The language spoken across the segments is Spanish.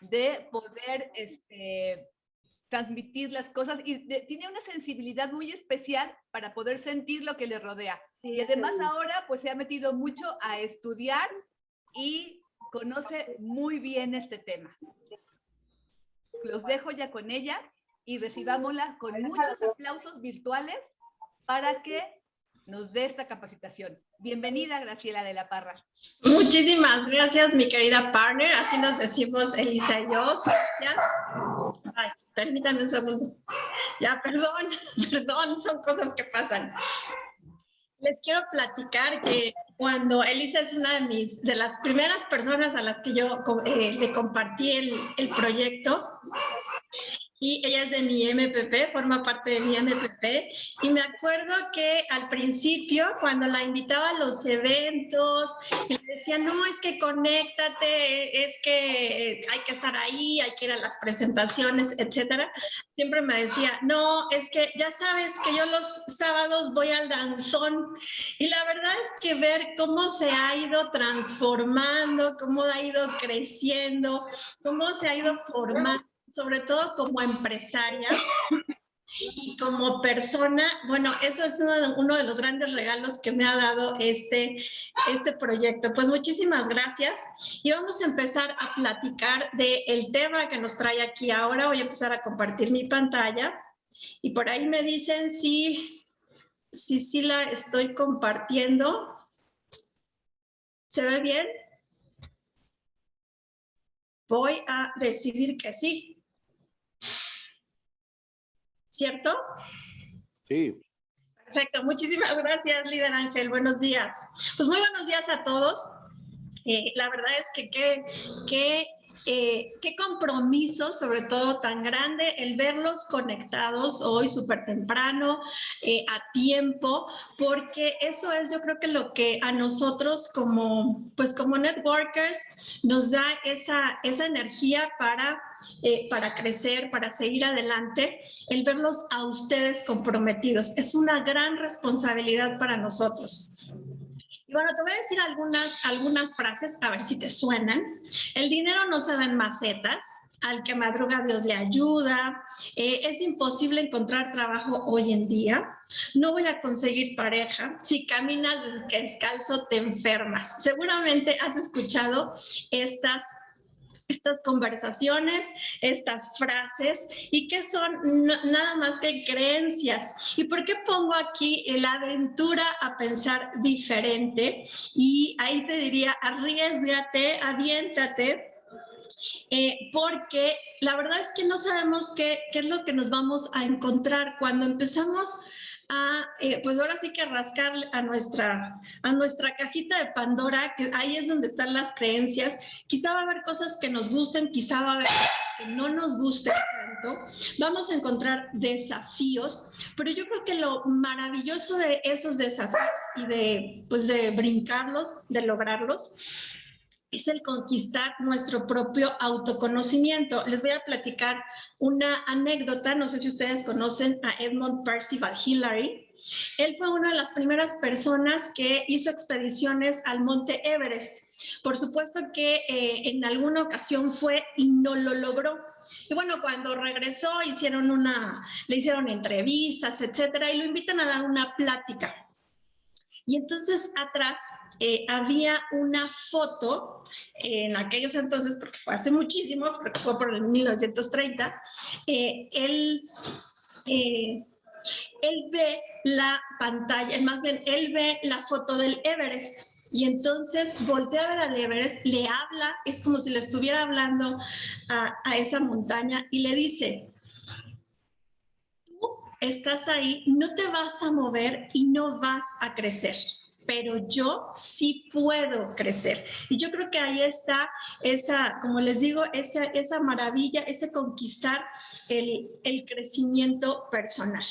de poder transmitir las cosas y tiene una sensibilidad muy especial para poder sentir lo que le rodea. Y además ahora pues se ha metido mucho a estudiar y conoce muy bien este tema. Los dejo ya con ella y recibámosla con muchos aplausos virtuales para que nos dé esta capacitación. Bienvenida, Graciela de la Parra. Muchísimas gracias, mi querida partner. Así nos decimos Elisa y yo. ¿Ya? Ay, permítanme un segundo. Ya, perdón, son cosas que pasan. Les quiero platicar que cuando Elisa es una de las primeras personas a las que yo le compartí el proyecto, y ella es de mi MPP, forma parte de mi MPP, y me acuerdo que al principio, cuando la invitaba a los eventos, le decía, no, es que conéctate, es que hay que estar ahí, hay que ir a las presentaciones, etcétera. Siempre me decía, no, es que ya sabes que yo los sábados voy al danzón, y la verdad es que ver cómo se ha ido transformando, cómo ha ido creciendo, cómo se ha ido formando, sobre todo como empresaria y como persona, bueno, eso es uno de los grandes regalos que me ha dado este proyecto. Pues muchísimas gracias y vamos a empezar a platicar del tema que nos trae aquí ahora. Voy a empezar a compartir mi pantalla y por ahí me dicen si la estoy compartiendo. ¿Se ve bien? Voy a decidir que sí. ¿Cierto? Sí. Perfecto, muchísimas gracias, líder Ángel. Buenos días. Pues muy buenos días a todos. La verdad es que qué compromiso, sobre todo tan grande, el verlos conectados hoy súper temprano, a tiempo, porque eso es, yo creo que lo que a nosotros como networkers nos da esa energía para crecer, para seguir adelante, el verlos a ustedes comprometidos. Es una gran responsabilidad para nosotros. Y bueno, te voy a decir algunas frases, a ver si te suenan. El dinero no se da en macetas. Al que madruga Dios le ayuda. Es imposible encontrar trabajo hoy en día. No voy a conseguir pareja. Si caminas descalzo te enfermas. Seguramente has escuchado estas conversaciones, estas frases, y que son nada más que creencias. ¿Y por qué pongo aquí la aventura a pensar diferente? Y ahí te diría, arriésgate, aviéntate, porque la verdad es que no sabemos qué es lo que nos vamos a encontrar cuando empezamos a, pues ahora sí que rascar a nuestra cajita de Pandora, que ahí es donde están las creencias. Quizá va a haber cosas que nos gusten, quizá va a haber cosas que no nos gusten tanto. Vamos a encontrar desafíos, pero yo creo que lo maravilloso de esos desafíos y de brincarlos, de lograrlos, es el conquistar nuestro propio autoconocimiento. Les voy a platicar una anécdota. No sé si ustedes conocen a Edmund Percival Hillary. Él fue una de las primeras personas que hizo expediciones al Monte Everest. Por supuesto que en alguna ocasión fue y no lo logró. Y bueno, cuando regresó le hicieron entrevistas, etcétera, y lo invitan a dar una plática. Y entonces atrás había una foto, en aquellos entonces, porque fue hace muchísimo, porque fue por el 1930, él ve la pantalla, más bien, él ve la foto del Everest. Y entonces voltea a ver al Everest, le habla, es como si le estuviera hablando a esa montaña y le dice, tú estás ahí, no te vas a mover y no vas a crecer, pero yo sí puedo crecer. Y yo creo que ahí está como les digo, esa maravilla, ese conquistar el crecimiento personal.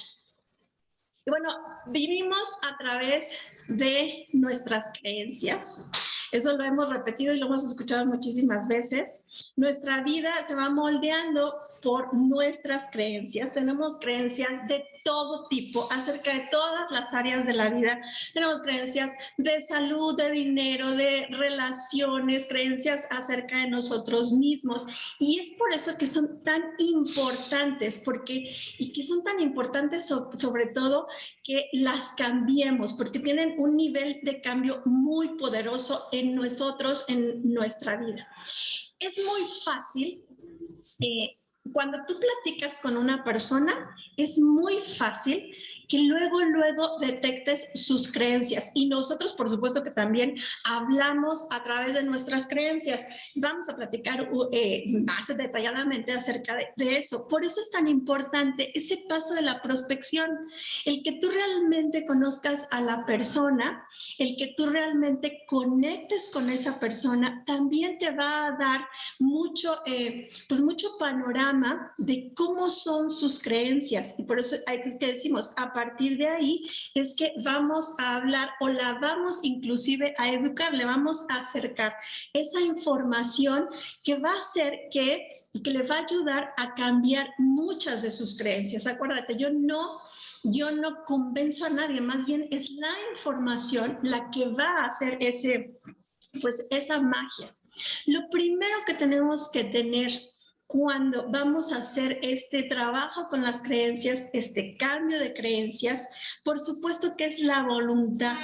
Y bueno, vivimos a través de nuestras creencias. Eso lo hemos repetido y lo hemos escuchado muchísimas veces. Nuestra vida se va moldeando por nuestras creencias. Tenemos creencias de todo tipo acerca de todas las áreas de la vida. Tenemos creencias de salud, de dinero, de relaciones, creencias acerca de nosotros mismos. Y es por eso que son tan importantes, y que son tan importantes sobre todo que las cambiemos, porque tienen un nivel de cambio muy poderoso en nosotros, en nuestra vida. Es muy fácil cuando tú platicas con una persona, es muy fácil que luego detectes sus creencias. Y nosotros, por supuesto, que también hablamos a través de nuestras creencias. Vamos a platicar más detalladamente acerca de eso. Por eso es tan importante ese paso de la prospección, el que tú realmente conozcas a la persona, el que tú realmente conectes con esa persona, también te va a dar mucho panorama de cómo son sus creencias. Y por eso hay que decimos, a partir de ahí es que vamos a hablar o la vamos inclusive a educar, le vamos a acercar esa información que va a hacer que le va a ayudar a cambiar muchas de sus creencias. Acuérdate, yo no convenzo a nadie, más bien es la información la que va a hacer esa magia. Lo primero que tenemos que tener cuando vamos a hacer este trabajo con las creencias, este cambio de creencias, por supuesto que es la voluntad.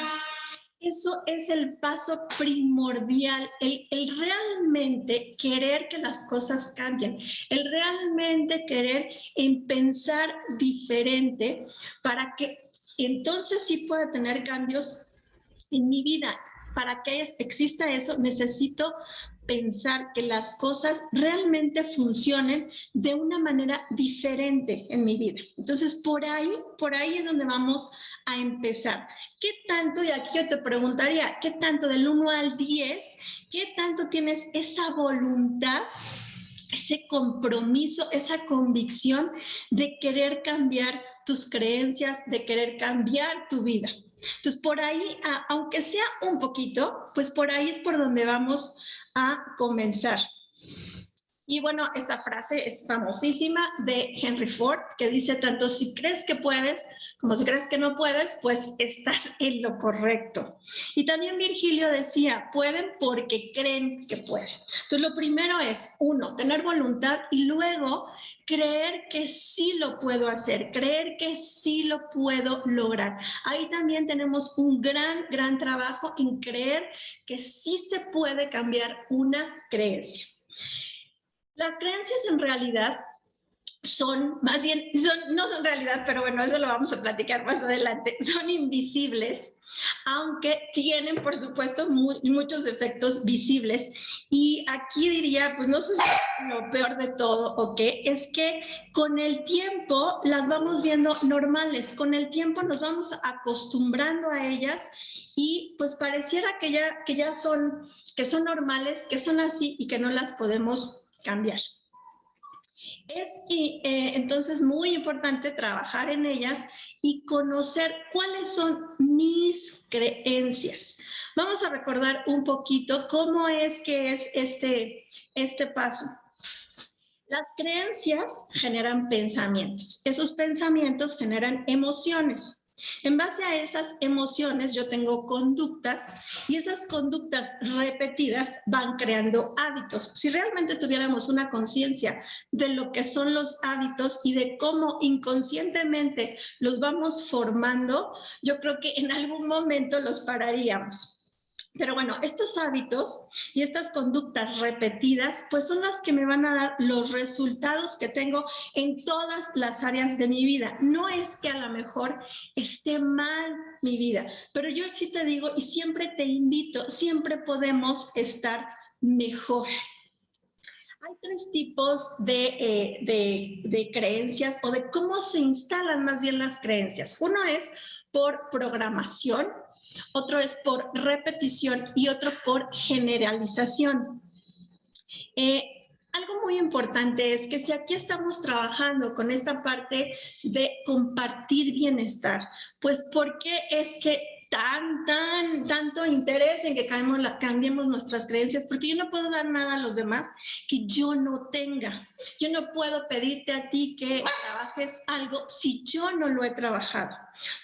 Eso es el paso primordial, el realmente querer que las cosas cambien, el realmente querer en pensar diferente para que entonces sí pueda tener cambios en mi vida. Para que exista eso, necesito pensar que las cosas realmente funcionen de una manera diferente en mi vida. Entonces, por ahí es donde vamos a empezar. ¿Qué tanto, y aquí yo te preguntaría, qué tanto del 1 al 10, qué tanto tienes esa voluntad, ese compromiso, esa convicción de querer cambiar tus creencias, de querer cambiar tu vida? Entonces, por ahí, aunque sea un poquito, pues por ahí es por donde vamos a comenzar. Y bueno, esta frase es famosísima de Henry Ford, que dice, tanto si crees que puedes como si crees que no puedes, pues estás en lo correcto. Y también Virgilio decía, pueden porque creen que pueden. Entonces, lo primero es, 1, tener voluntad y luego creer que sí lo puedo hacer, creer que sí lo puedo lograr. Ahí también tenemos un gran trabajo en creer que sí se puede cambiar una creencia. Las creencias en realidad no son realidad, pero bueno, eso lo vamos a platicar más adelante, son invisibles, aunque tienen, por supuesto, muchos efectos visibles. Y aquí diría, pues no sé si es lo peor de todo o qué, es que con el tiempo las vamos viendo normales, con el tiempo nos vamos acostumbrando a ellas y pues pareciera que son normales, que son así y que no las podemos cambiar. Es entonces muy importante trabajar en ellas y conocer cuáles son mis creencias. Vamos a recordar un poquito cómo es que es este paso. Las creencias generan pensamientos. Esos pensamientos generan emociones. En base a esas emociones yo tengo conductas y esas conductas repetidas van creando hábitos. Si realmente tuviéramos una conciencia de lo que son los hábitos y de cómo inconscientemente los vamos formando, yo creo que en algún momento los pararíamos. Pero bueno, estos hábitos y estas conductas repetidas, pues son las que me van a dar los resultados que tengo en todas las áreas de mi vida. No es que a lo mejor esté mal mi vida, pero yo sí te digo y siempre te invito, siempre podemos estar mejor. Hay 3 tipos de creencias o de cómo se instalan más bien las creencias. Uno es por programación, otro es por repetición y otro por generalización. Algo muy importante es que si aquí estamos trabajando con esta parte de compartir bienestar, pues ¿por qué es que tanto interés en que cambiemos nuestras creencias, porque yo no puedo dar nada a los demás que yo no tenga. Yo no puedo pedirte a ti que trabajes algo si yo no lo he trabajado.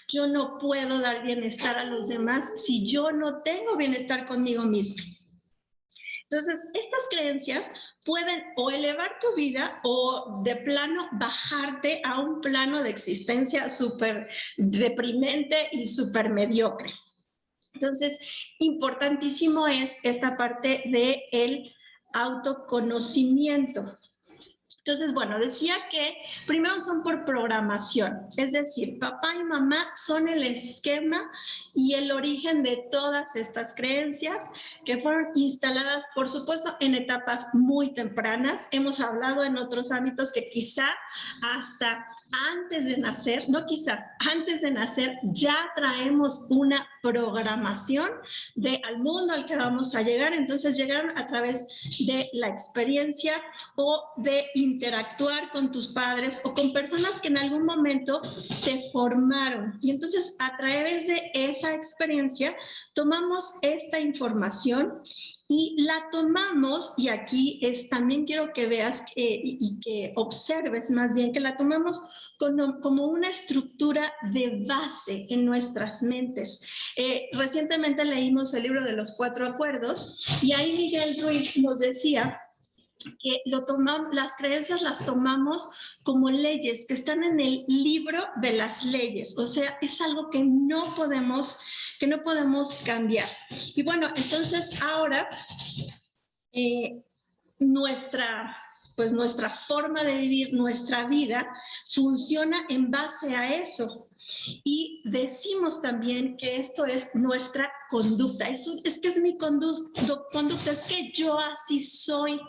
Yo no puedo dar bienestar a los demás si yo no tengo bienestar conmigo misma. Entonces, estas creencias pueden o elevar tu vida o de plano bajarte a un plano de existencia súper deprimente y súper mediocre. Entonces, importantísimo es esta parte del autoconocimiento. Entonces, bueno, decía que primero son por programación, es decir, papá y mamá son el esquema y el origen de todas estas creencias que fueron instaladas, por supuesto, en etapas muy tempranas. Hemos hablado en otros ámbitos que quizá hasta antes de nacer, no quizá, antes de nacer ya traemos una programación al mundo al que vamos a llegar. Entonces llegaron a través de la experiencia o de interactuar con tus padres o con personas que en algún momento te formaron. Y entonces a través de esa experiencia tomamos esta información y la tomamos, y aquí también quiero que veas y que observes más bien, que la tomamos como una estructura de base en nuestras mentes. Recientemente leímos el libro de los 4 acuerdos y ahí Miguel Ruiz nos decía que las creencias las tomamos como leyes que están en el libro de las leyes, o sea, es algo que no podemos cambiar. Y bueno, entonces ahora nuestra forma de vivir, nuestra vida, funciona en base a eso. Y decimos también que esto es nuestra conducta. Es que es mi conducta, es que yo así soy.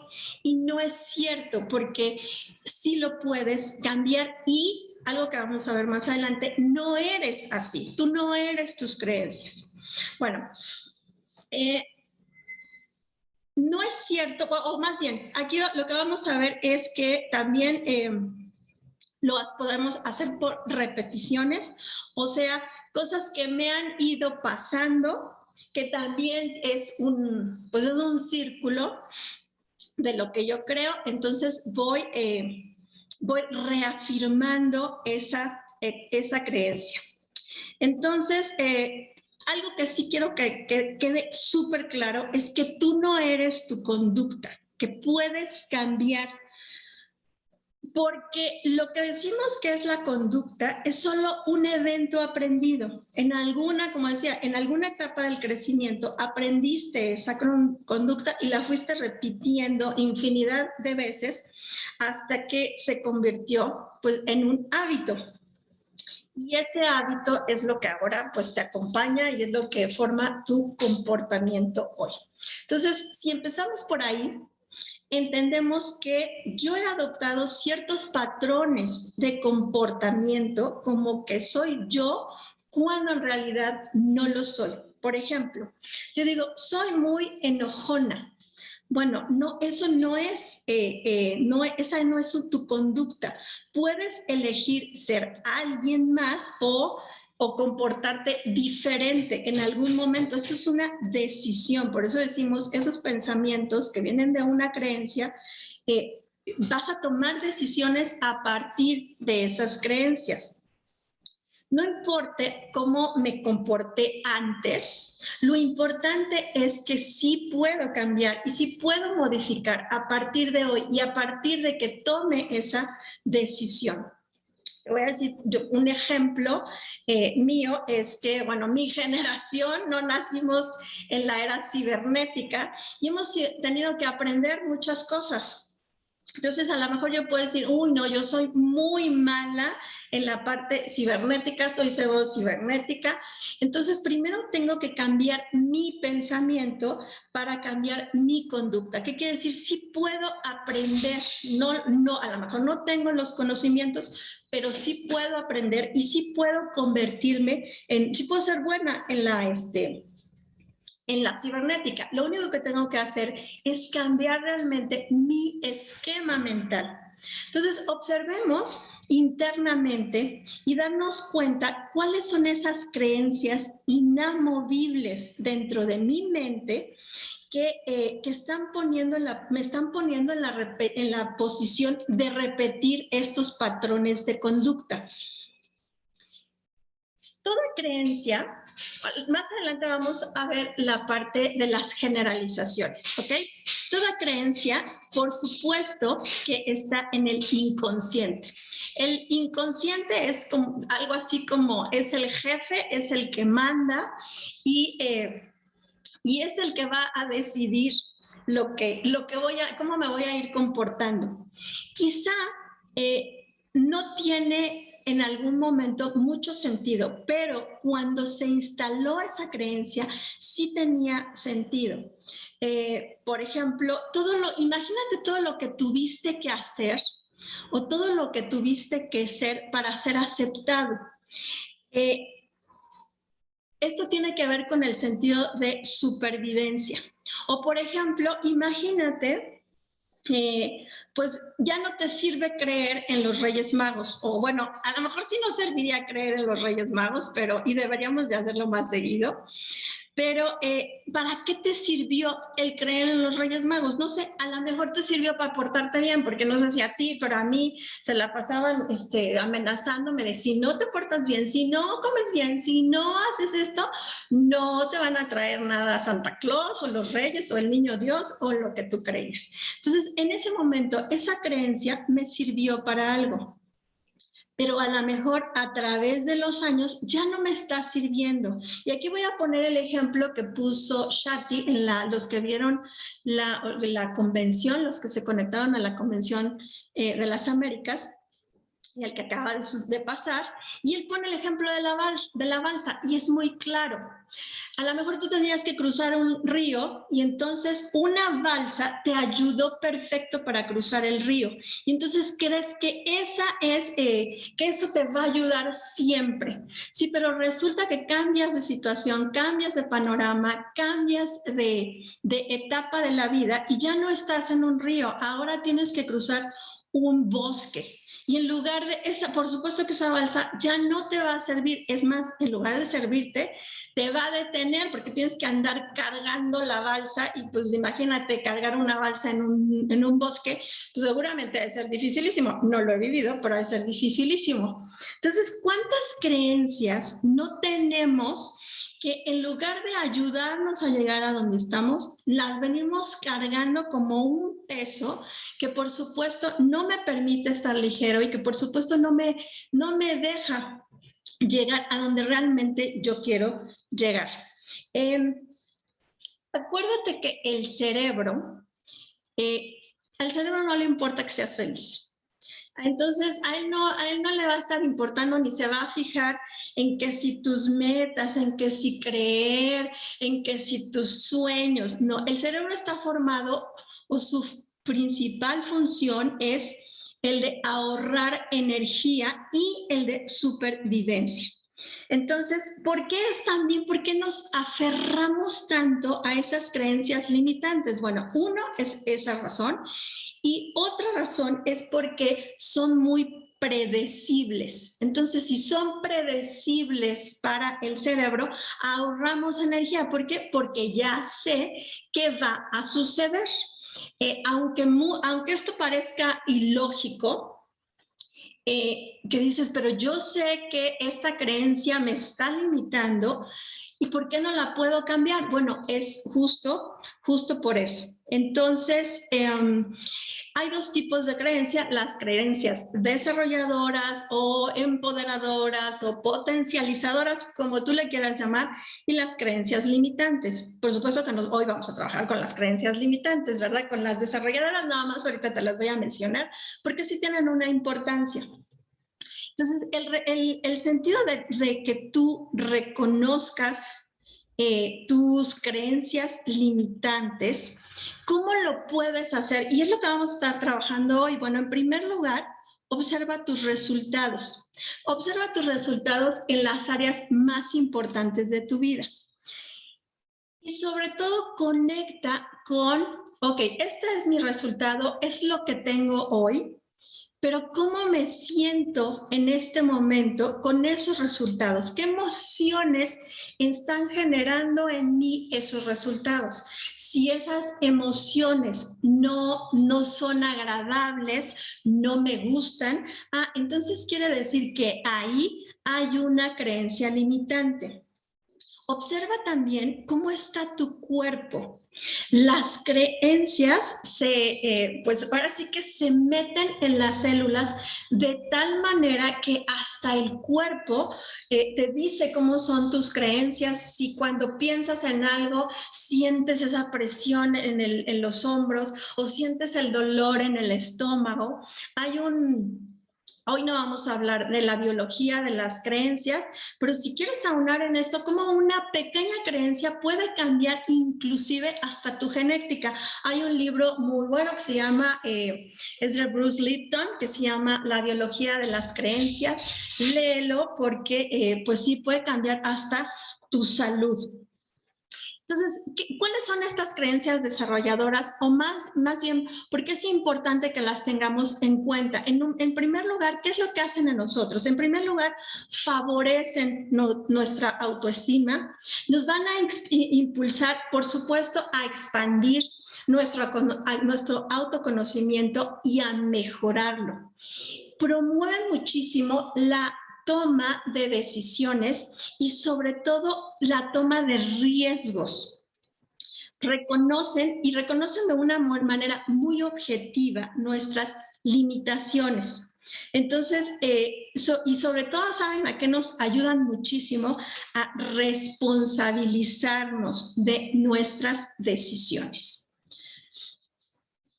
Y no es cierto, porque sí lo puedes cambiar y algo que vamos a ver más adelante, no eres así. Tú no eres tus creencias. Bueno, no es cierto, o más bien, aquí lo que vamos a ver es que también las podemos hacer por repeticiones, o sea, cosas que me han ido pasando, que también es un círculo de lo que yo creo. Entonces voy reafirmando esa creencia. Entonces, algo que sí quiero que quede súper claro es que tú no eres tu conducta, que puedes cambiar. Porque lo que decimos que es la conducta es solo un evento aprendido. Como decía, en alguna etapa del crecimiento aprendiste esa conducta y la fuiste repitiendo infinidad de veces hasta que se convirtió pues, en un hábito. Y ese hábito es lo que ahora pues, te acompaña y es lo que forma tu comportamiento hoy. Entonces, si empezamos por ahí, entendemos que yo he adoptado ciertos patrones de comportamiento como que soy yo cuando en realidad no lo soy. Por ejemplo, yo digo, soy muy enojona. Bueno, no, eso no es, esa no es tu conducta. Puedes elegir ser alguien más o comportarte diferente en algún momento. Eso es una decisión. Por eso decimos, esos pensamientos que vienen de una creencia, vas a tomar decisiones a partir de esas creencias. No importa cómo me comporté antes, lo importante es que sí puedo cambiar y sí puedo modificar a partir de hoy y a partir de que tome esa decisión. Te voy a decir un ejemplo mío, es que, bueno, mi generación no nacimos en la era cibernética y hemos tenido que aprender muchas cosas. Entonces, a lo mejor yo puedo decir, uy, no, yo soy muy mala en la parte cibernética, soy cero cibernética. Entonces, primero tengo que cambiar mi pensamiento para cambiar mi conducta. ¿Qué quiere decir? Sí puedo aprender, no, a lo mejor no tengo los conocimientos, pero sí puedo aprender y sí puedo convertirme sí puedo ser buena en la cibernética. Lo único que tengo que hacer es cambiar realmente mi esquema mental. Entonces, observemos internamente y darnos cuenta cuáles son esas creencias inamovibles dentro de mi mente que me están poniendo en la posición de repetir estos patrones de conducta. Toda creencia, más adelante vamos a ver la parte de las generalizaciones, ¿ok? Toda creencia, por supuesto, que está en el inconsciente. El inconsciente es como, algo así como es el jefe, es el que manda y es el que va a decidir cómo me voy a ir comportando. Quizá no tiene en algún momento mucho sentido, pero cuando se instaló esa creencia sí tenía sentido. Por ejemplo, imagínate todo lo que tuviste que hacer o todo lo que tuviste que ser para ser aceptado. Esto tiene que ver con el sentido de supervivencia. O por ejemplo, imagínate, pues ya no te sirve creer en los Reyes Magos. O bueno, a lo mejor sí nos serviría creer en los Reyes Magos, y deberíamos de hacerlo más seguido. Pero, ¿para qué te sirvió el creer en los Reyes Magos? No sé, a lo mejor te sirvió para portarte bien, porque no sé si a ti, pero a mí se la pasaban amenazándome de si no te portas bien, si no comes bien, si no haces esto, no te van a traer nada Santa Claus o los Reyes o el Niño Dios o lo que tú crees. Entonces, en ese momento, esa creencia me sirvió para algo. Pero a lo mejor a través de los años ya no me está sirviendo. Y aquí voy a poner el ejemplo que puso Shati en los que vieron la convención, los que se conectaron a la convención de las Américas, y el que acaba de pasar, y él pone el ejemplo de la balsa, y es muy claro. A lo mejor tú tenías que cruzar un río y entonces una balsa te ayudó perfecto para cruzar el río. Y entonces crees que que eso te va a ayudar siempre. Sí, pero resulta que cambias de situación, cambias de panorama, cambias de etapa de la vida y ya no estás en un río. Ahora tienes que cruzar un bosque. Y en lugar de esa, por supuesto que esa balsa ya no te va a servir. Es más, en lugar de servirte, te va a detener porque tienes que andar cargando la balsa y pues imagínate cargar una balsa en un bosque, pues seguramente debe ser dificilísimo. No lo he vivido, pero debe ser dificilísimo. Entonces, ¿cuántas creencias no tenemos que en lugar de ayudarnos a llegar a donde estamos, las venimos cargando como un peso que por supuesto no me permite estar ligero y que por supuesto no me deja llegar a donde realmente yo quiero llegar? Acuérdate que el cerebro, al cerebro no le importa que seas feliz. Entonces, a él no le va a estar importando ni se va a fijar en que si tus metas, en que si creer, en que si tus sueños. No, el cerebro está formado o su principal función es el de ahorrar energía y el de supervivencia. Entonces, ¿por qué nos aferramos tanto a esas creencias limitantes? Bueno, uno es esa razón. Y otra razón es porque son muy predecibles. Entonces, si son predecibles para el cerebro, ahorramos energía. ¿Por qué? Porque ya sé qué va a suceder. Aunque esto parezca ilógico, que dices, pero yo sé que esta creencia me está limitando, ¿y por qué no la puedo cambiar? Bueno, es justo por eso. Entonces, hay dos tipos de creencias: las creencias desarrolladoras o empoderadoras o potencializadoras, como tú le quieras llamar, y las creencias limitantes. Por supuesto que hoy vamos a trabajar con las creencias limitantes, ¿verdad? Con las desarrolladoras nada más ahorita te las voy a mencionar porque sí tienen una importancia. Entonces, el sentido de que tú reconozcas tus creencias limitantes, ¿cómo lo puedes hacer? Y es lo que vamos a estar trabajando hoy. Bueno, en primer lugar, observa tus resultados. Observa tus resultados en las áreas más importantes de tu vida. Y sobre todo, conecta con, ok, este es mi resultado, es lo que tengo hoy. pero ¿cómo me siento en este momento con esos resultados? ¿Qué emociones están generando en mí esos resultados? Si esas emociones no son agradables, no me gustan, entonces quiere decir que ahí hay una creencia limitante. Observa también cómo está tu cuerpo. Las creencias pues ahora sí que se meten en las células de tal manera que hasta el cuerpo te dice cómo son tus creencias. Si cuando piensas en algo sientes esa presión en los hombros o sientes el dolor en el estómago, Hoy no vamos a hablar de la biología de las creencias, pero si quieres aunar en esto, cómo una pequeña creencia puede cambiar inclusive hasta tu genética. Hay un libro muy bueno que se llama, es de Bruce Lipton, que se llama La biología de las creencias. Léelo porque pues sí puede cambiar hasta tu salud. Entonces, ¿cuáles son estas creencias desarrolladoras? O más bien, ¿por qué es importante que las tengamos en cuenta? En primer lugar, ¿qué es lo que hacen en nosotros? En primer lugar, favorecen nuestra autoestima, nos van a impulsar, por supuesto, a expandir nuestro autoconocimiento y a mejorarlo. Promueven muchísimo la toma de decisiones y sobre todo la toma de riesgos. Reconocen de una manera muy objetiva nuestras limitaciones. Entonces, y sobre todo, ¿saben a qué nos ayudan muchísimo? A responsabilizarnos de nuestras decisiones.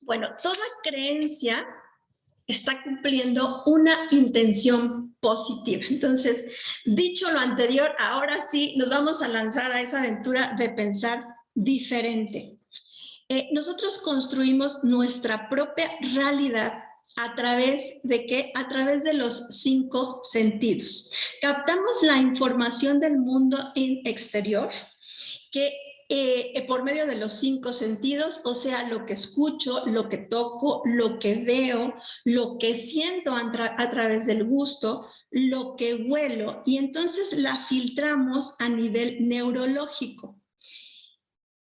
Bueno, toda creencia está cumpliendo una intención positiva. Entonces, dicho lo anterior, ahora sí nos vamos a lanzar a esa aventura de pensar diferente. Nosotros construimos nuestra propia realidad ¿a través de qué? A través de los 5 sentidos. Captamos la información del mundo exterior que por medio de los 5 sentidos, o sea, lo que escucho, lo que toco, lo que veo, lo que siento a través del gusto, lo que huelo, y entonces la filtramos a nivel neurológico.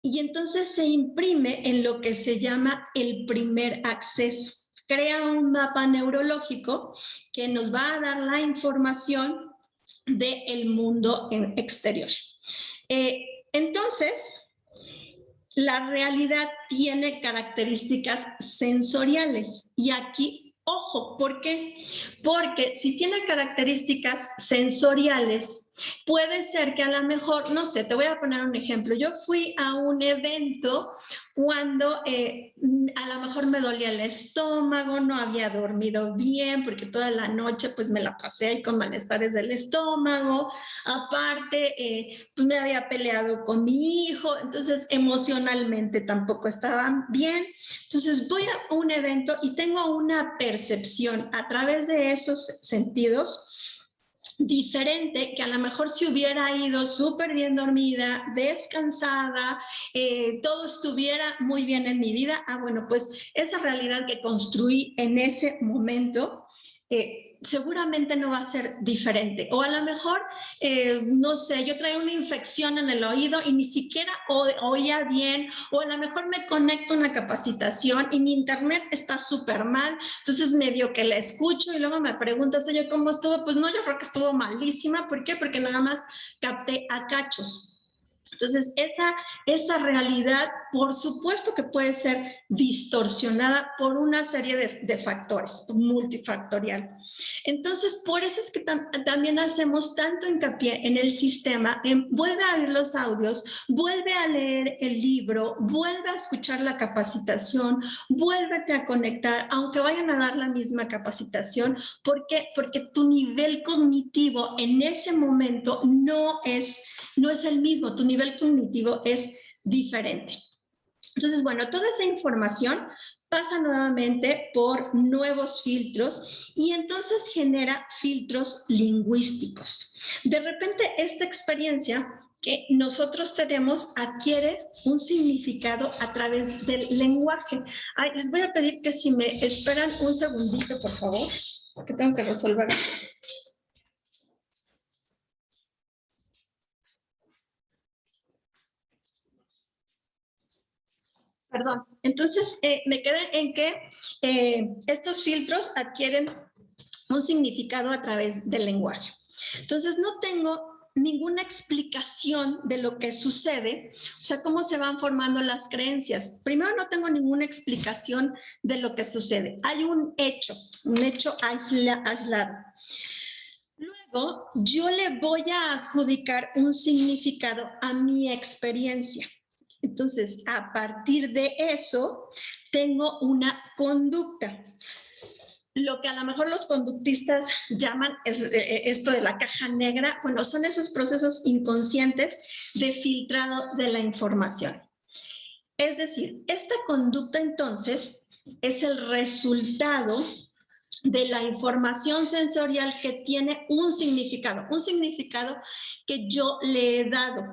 Y entonces se imprime en lo que se llama el primer acceso. Crea un mapa neurológico que nos va a dar la información del mundo exterior. Entonces, la realidad tiene características sensoriales y aquí, ojo, ¿por qué? Porque si tiene características sensoriales, puede ser que a lo mejor, no sé, te voy a poner un ejemplo. Yo fui a un evento cuando a lo mejor me dolía el estómago, no había dormido bien porque toda la noche pues me la pasé ahí con malestares del estómago. Aparte, pues me había peleado con mi hijo, entonces emocionalmente tampoco estaba bien. Entonces voy a un evento y tengo una percepción a través de esos sentidos diferente que a lo mejor si hubiera ido súper bien dormida, descansada, todo estuviera muy bien en mi vida. Bueno, pues esa realidad que construí en ese momento seguramente no va a ser diferente. O a lo mejor, no sé, yo traía una infección en el oído y ni siquiera oía bien, o a lo mejor me conecto a una capacitación y mi internet está súper mal, entonces medio que la escucho y luego me preguntas, oye, ¿cómo estuvo? Pues no, yo creo que estuvo malísima. ¿Por qué? Porque nada más capté a cachos. Entonces, esa realidad, por supuesto que puede ser distorsionada por una serie de factores, multifactorial. Entonces, por eso es que también hacemos tanto hincapié en el sistema, vuelve a oír los audios, vuelve a leer el libro, vuelve a escuchar la capacitación, vuélvete a conectar, aunque vayan a dar la misma capacitación. ¿Por qué? Porque tu nivel cognitivo en ese momento no es el mismo, tu nivel cognitivo es diferente. Entonces, bueno, toda esa información pasa nuevamente por nuevos filtros y entonces genera filtros lingüísticos. De repente, esta experiencia que nosotros tenemos adquiere un significado a través del lenguaje. Ay, les voy a pedir que si me esperan un segundito, por favor, que tengo que resolver. Perdón. Entonces, me quedé en que estos filtros adquieren un significado a través del lenguaje. Entonces, no tengo ninguna explicación de lo que sucede, o sea, cómo se van formando las creencias. Primero, no tengo ninguna explicación de lo que sucede. Hay un hecho aislado. Luego, yo le voy a adjudicar un significado a mi experiencia. Entonces, a partir de eso, tengo una conducta. Lo que a lo mejor los conductistas llaman esto de la caja negra, bueno, son esos procesos inconscientes de filtrado de la información. Es decir, esta conducta entonces es el resultado de la información sensorial que tiene un significado que yo le he dado.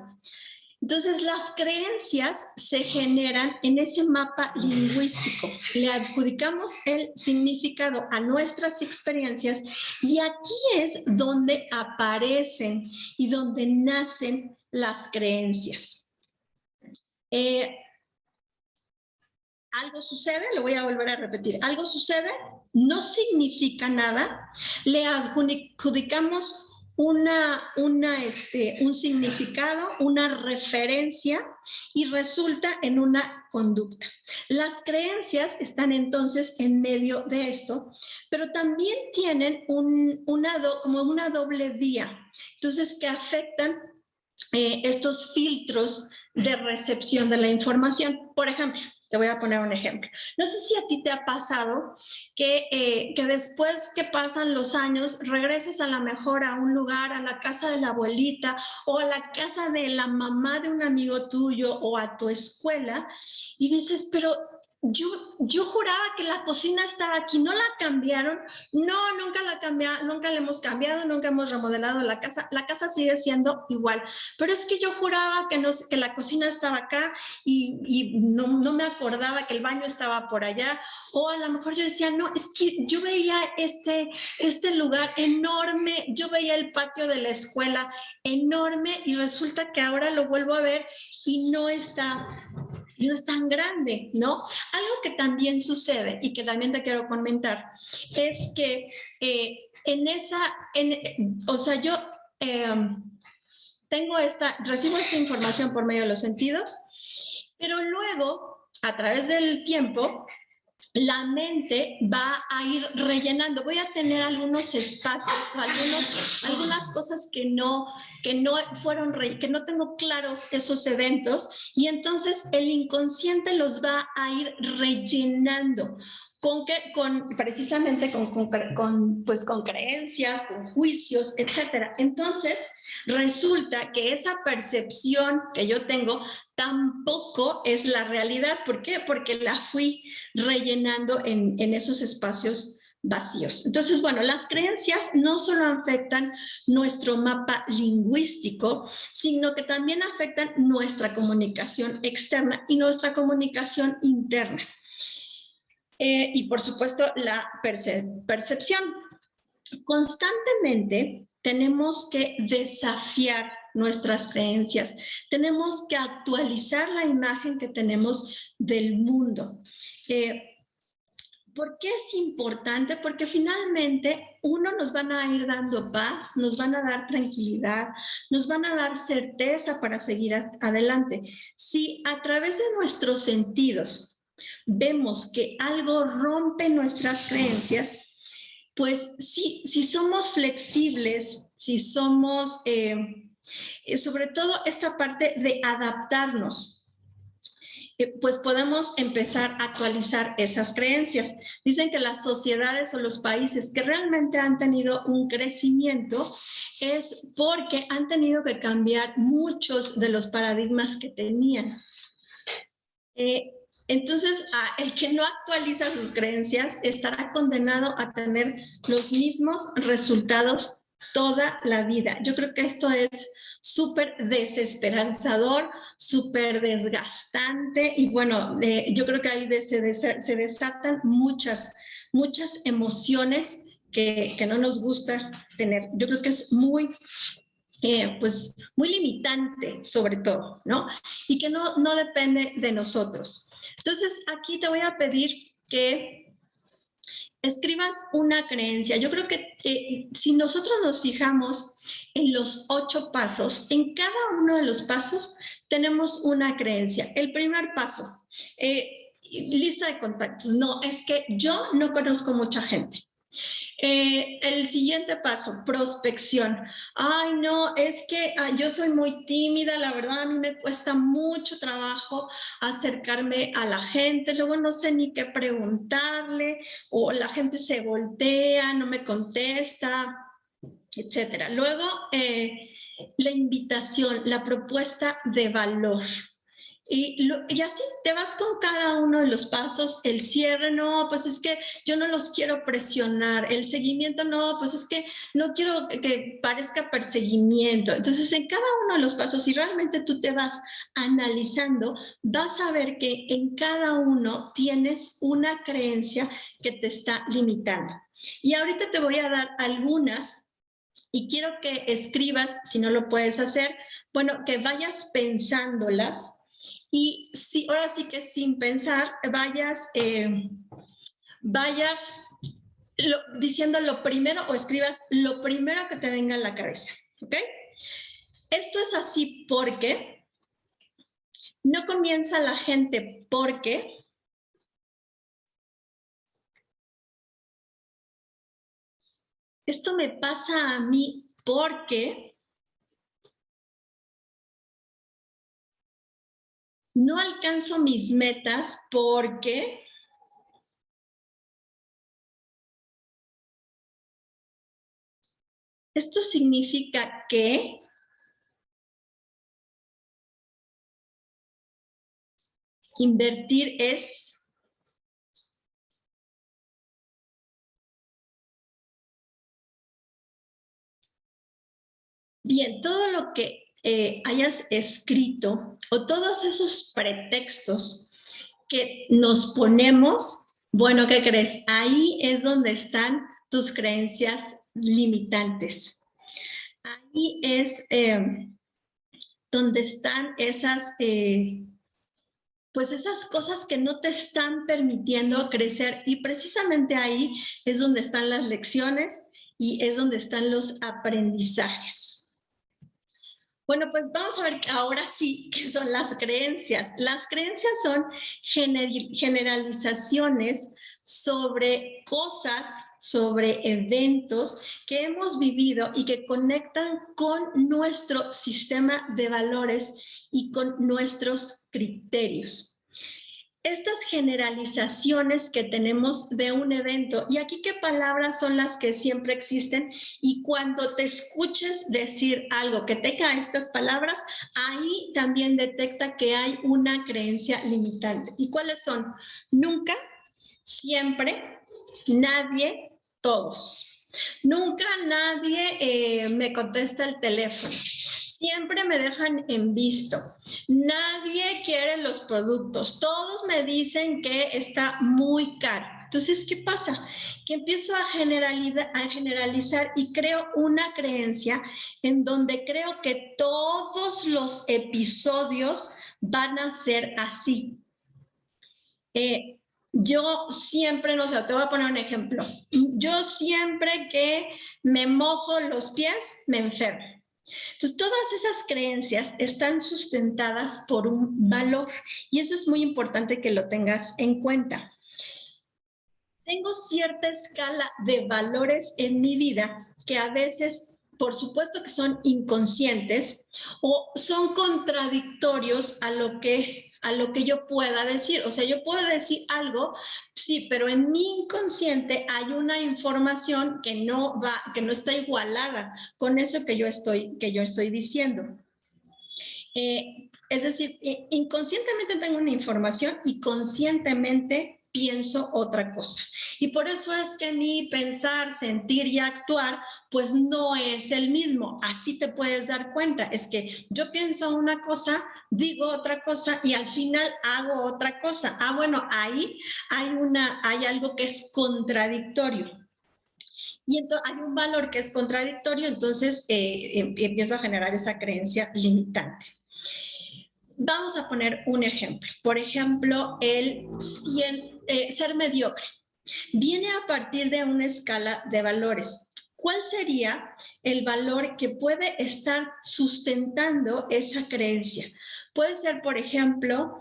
Entonces, las creencias se generan en ese mapa lingüístico. Le adjudicamos el significado a nuestras experiencias y aquí es donde aparecen y donde nacen las creencias. Algo sucede, lo voy a volver a repetir. Algo sucede, no significa nada. Le adjudicamos un significado, una referencia y resulta en una conducta. Las creencias están entonces en medio de esto, pero también tienen como una doble vía, entonces que afectan estos filtros de recepción de la información. Por ejemplo, te voy a poner un ejemplo. No sé si a ti te ha pasado que después que pasan los años, regreses a lo mejor a un lugar, a la casa de la abuelita o a la casa de la mamá de un amigo tuyo o a tu escuela y dices, pero yo juraba que la cocina estaba aquí, ¿no la cambiaron? No, nunca la hemos cambiado, nunca hemos remodelado la casa sigue siendo igual, pero es que yo juraba que la cocina estaba acá y no me acordaba que el baño estaba por allá, o a lo mejor yo decía, no, es que yo veía este lugar enorme, yo veía el patio de la escuela enorme y resulta que ahora lo vuelvo a ver y no es tan grande, ¿no? Algo que también sucede y que también te quiero comentar es que yo recibo esta información por medio de los sentidos, pero luego, a través del tiempo, la mente va a ir rellenando. Voy a tener algunos espacios, algunas cosas que no tengo claros esos eventos y entonces el inconsciente los va a ir rellenando. Precisamente con creencias, con juicios, etcétera. Entonces, resulta que esa percepción que yo tengo tampoco es la realidad. ¿Por qué? Porque la fui rellenando en esos espacios vacíos. Entonces, bueno, las creencias no solo afectan nuestro mapa lingüístico, sino que también afectan nuestra comunicación externa y nuestra comunicación interna. Y por supuesto, la percepción. Constantemente tenemos que desafiar nuestras creencias, tenemos que actualizar la imagen que tenemos del mundo. ¿Por qué es importante? Porque finalmente nos van a ir dando paz, nos van a dar tranquilidad, nos van a dar certeza para seguir adelante. Si a través de nuestros sentidos vemos que algo rompe nuestras creencias, pues si somos flexibles, si somos, sobre todo esta parte de adaptarnos, pues podemos empezar a actualizar esas creencias. Dicen que las sociedades o los países que realmente han tenido un crecimiento es porque han tenido que cambiar muchos de los paradigmas que tenían. Entonces, el que no actualiza sus creencias estará condenado a tener los mismos resultados toda la vida. Yo creo que esto es súper desesperanzador, súper desgastante y bueno, yo creo que ahí se desatan muchas emociones que no nos gusta tener. Yo creo que es muy, pues, muy limitante sobre todo, ¿no? Y que no depende de nosotros. Entonces, aquí te voy a pedir que escribas una creencia. Yo creo que si nosotros nos fijamos en los 8 pasos, en cada uno de los pasos tenemos una creencia. El primer paso, lista de contactos. No, es que yo no conozco mucha gente. El siguiente paso, prospección. Ay, no, es que yo soy muy tímida, la verdad a mí me cuesta mucho trabajo acercarme a la gente, luego no sé ni qué preguntarle, o la gente se voltea, no me contesta, etcétera. Luego, la invitación, la propuesta de valor. Y así te vas con cada uno de los pasos. El cierre, no, pues es que yo no los quiero presionar. El seguimiento, no, pues es que no quiero que parezca perseguimiento. Entonces, en cada uno de los pasos, si realmente tú te vas analizando, vas a ver que en cada uno tienes una creencia que te está limitando. Y ahorita te voy a dar algunas y quiero que escribas, si no lo puedes hacer, bueno, que vayas pensándolas. Y si, ahora sí que sin pensar, vayas diciendo lo primero o escribas lo primero que te venga a la cabeza, ¿ok? Esto es así porque no comienza la gente porque esto me pasa a mí porque no alcanzo mis metas porque esto significa que invertir es bien, todo lo que hayas escrito o todos esos pretextos que nos ponemos, bueno, ¿qué crees? Ahí es donde están tus creencias limitantes. Ahí es donde están esas, pues esas cosas que no te están permitiendo crecer y precisamente ahí es donde están las lecciones y es donde están los aprendizajes. Bueno, pues vamos a ver ahora sí qué son las creencias. Las creencias son generalizaciones sobre cosas, sobre eventos que hemos vivido y que conectan con nuestro sistema de valores y con nuestros criterios. Estas generalizaciones que tenemos de un evento, y aquí qué palabras son las que siempre existen, y cuando te escuches decir algo que tenga estas palabras, ahí también detecta que hay una creencia limitante. ¿Y cuáles son? Nunca, siempre, nadie, todos. Nunca nadie me contesta el teléfono. Siempre me dejan en visto. Nadie quiere los productos. Todos me dicen que está muy caro. Entonces, ¿qué pasa? Que empiezo a generalizar y creo una creencia en donde creo que todos los episodios van a ser así. Yo siempre, no sé, te voy a poner un ejemplo. Yo siempre que me mojo los pies, me enfermo. Entonces, todas esas creencias están sustentadas por un valor y eso es muy importante que lo tengas en cuenta. Tengo cierta escala de valores en mi vida que a veces, por supuesto que son inconscientes o son contradictorios a lo que yo pueda decir. O sea, yo puedo decir algo, sí, pero en mi inconsciente hay una información que no está igualada con eso que yo estoy diciendo. Es decir, inconscientemente tengo una información y conscientemente pienso otra cosa. Y por eso es que mi pensar, sentir y actuar, pues no es el mismo. Así te puedes dar cuenta. Es que yo pienso una cosa, digo otra cosa y al final hago otra cosa. Ah, bueno, ahí hay algo que es contradictorio. Y entonces hay un valor que es contradictorio, entonces empiezo a generar esa creencia limitante. Vamos a poner un ejemplo. Por ejemplo, ser mediocre. Viene a partir de una escala de valores. ¿Cuál sería el valor que puede estar sustentando esa creencia? Puede ser, por ejemplo,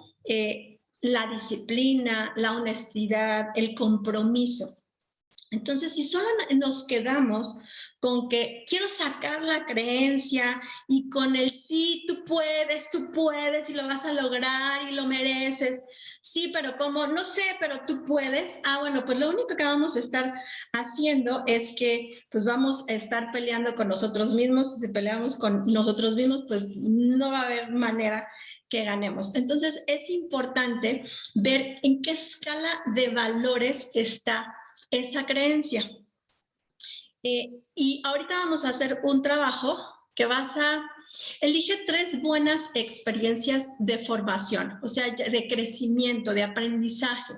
la disciplina, la honestidad, el compromiso. Entonces, si solo nos quedamos con que quiero sacar la creencia y con el sí, tú puedes y lo vas a lograr y lo mereces. Sí, pero ¿cómo? No sé, pero tú puedes. Ah, bueno, pues lo único que vamos a estar haciendo es que pues vamos a estar peleando con nosotros mismos. Si peleamos con nosotros mismos, pues no va a haber manera que ganemos. Entonces, es importante ver en qué escala de valores está esa creencia. Y ahorita vamos a hacer un trabajo que elige 3 buenas experiencias de formación, o sea, de crecimiento, de aprendizaje,